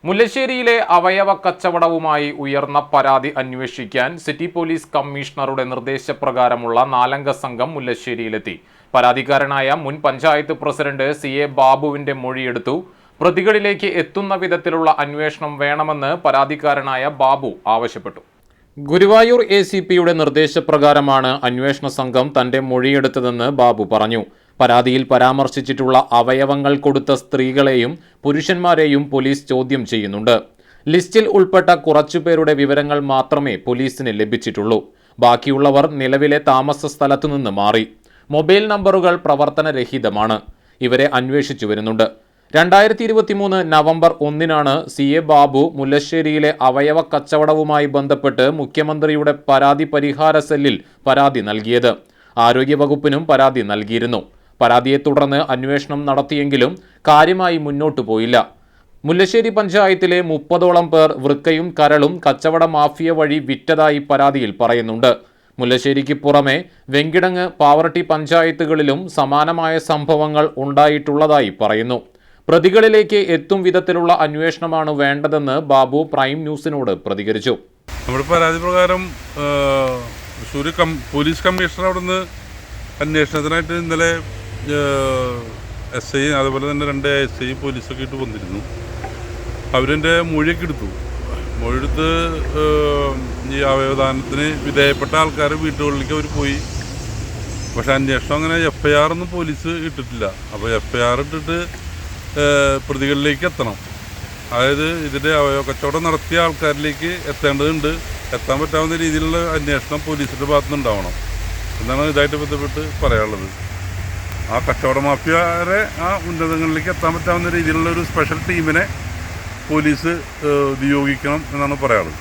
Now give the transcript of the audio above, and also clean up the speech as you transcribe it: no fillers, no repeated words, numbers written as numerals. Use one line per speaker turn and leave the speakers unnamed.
മുല്ലശ്ശേരിയിലെ അവയവ കച്ചവടവുമായി ഉയർന്ന പരാതി അന്വേഷിക്കാൻ സിറ്റി പോലീസ് കമ്മീഷണറുടെ നിർദ്ദേശപ്രകാരമുള്ള 4-അംഗ സംഘം മുല്ലശ്ശേരിയിലെത്തി. പരാതിക്കാരനായ മുൻ പഞ്ചായത്ത് പ്രസിഡന്റ് CA ബാബുവിന്റെ മൊഴിയെടുത്തു. പ്രതികളിലേക്ക് എത്തുന്ന വിധത്തിലുള്ള അന്വേഷണം വേണമെന്ന് പരാതിക്കാരനായ ബാബു ആവശ്യപ്പെട്ടു. ഗുരുവായൂർ ACPയുടെ നിർദ്ദേശപ്രകാരമാണ് അന്വേഷണ സംഘം തന്റെ മൊഴിയെടുത്തതെന്ന് ബാബു പറഞ്ഞു. പരാതിയിൽ പരാമർശിച്ചിട്ടുള്ള അവയവങ്ങൾ കൊടുത്ത സ്ത്രീകളെയും പുരുഷന്മാരെയും പോലീസ് ചോദ്യം ചെയ്യുന്നുണ്ട്. ലിസ്റ്റിൽ ഉൾപ്പെട്ട കുറച്ചുപേരുടെ വിവരങ്ങൾ മാത്രമേ പോലീസിന് ലഭിച്ചിട്ടുള്ളൂ. ബാക്കിയുള്ളവർ നിലവിലെ താമസ സ്ഥലത്തുനിന്ന് മാറി. മൊബൈൽ നമ്പറുകൾ പ്രവർത്തനരഹിതമാണ്. ഇവരെ അന്വേഷിച്ചു വരുന്നുണ്ട്. 2023 നവംബർ 1-നാണ് CA ബാബു മുല്ലശ്ശേരിയിലെ അവയവ കച്ചവടവുമായി ബന്ധപ്പെട്ട് മുഖ്യമന്ത്രിയുടെ പരാതി പരിഹാര സെല്ലിൽ പരാതി നൽകിയത്. ആരോഗ്യവകുപ്പിനും പരാതി നൽകിയിരുന്നു. പരാതിയെ തുടർന്ന് അന്വേഷണം നടത്തിയെങ്കിലും കാര്യമായി മുന്നോട്ടു പോയില്ല. മുല്ലശ്ശേരി പഞ്ചായത്തിലെ 30ഓളം പേർ വൃക്കയും കരളും കച്ചവട മാഫിയ വഴി വിറ്റതായി പരാതിയിൽ പറയുന്നുണ്ട്. മുല്ലശ്ശേരിക്ക് പുറമെ വെങ്കിടങ്ങ്, പാവറട്ടി പഞ്ചായത്തുകളിലും സമാനമായ സംഭവങ്ങൾ ഉണ്ടായിട്ടുള്ളതായി പറയുന്നു. പ്രതികളിലേക്ക് എത്തും വിധത്തിലുള്ള അന്വേഷണമാണ് വേണ്ടതെന്ന് ബാബു പ്രൈം ന്യൂസിനോട് പ്രതികരിച്ചു.
നമ്മുടെ പരാതി പ്രകാരം പോലീസ് കമ്മീഷണർ അവിടുന്ന് അന്വേഷണത്തിനായിട്ട് ഇന്നലെ SI അതുപോലെ തന്നെ 2 SI പോലീസൊക്കെ ഇട്ട് വന്നിരുന്നു. അവരെൻ്റെ മൊഴിയൊക്കെ എടുത്തു. മൊഴിയെടുത്ത് ഈ അവയവദാനത്തിന് വിധേയപ്പെട്ട ആൾക്കാർ വീട്ടുകളിലേക്ക് അവർ പോയി. പക്ഷേ അന്വേഷണം അങ്ങനെ FIR ഒന്നും പോലീസ് ഇട്ടിട്ടില്ല. അപ്പോൾ FIR ഇട്ടിട്ട് പ്രതികളിലേക്ക് എത്തണം. അതായത് ഇതിൻ്റെ അവയവ കച്ചവടം നടത്തിയ ആൾക്കാരിലേക്ക് എത്തേണ്ടതുണ്ട്. എത്താൻ പറ്റാവുന്ന രീതിയിലുള്ള അന്വേഷണം പോലീസിൻ്റെ ഭാഗത്തുനിന്ന് ഉണ്ടാവണം എന്നാണ് ഇതായിട്ട് ബന്ധപ്പെട്ട് പറയാനുള്ളത്. ആ കച്ചവട മാഫിയരെ ആ ഉന്നതങ്ങളിലേക്ക് എത്താൻ പറ്റാവുന്ന രീതിയിലുള്ള ഒരു സ്പെഷ്യൽ ടീമിനെ പോലീസ് നിയോഗിക്കണം എന്നാണ് പറയാനുള്ളത്.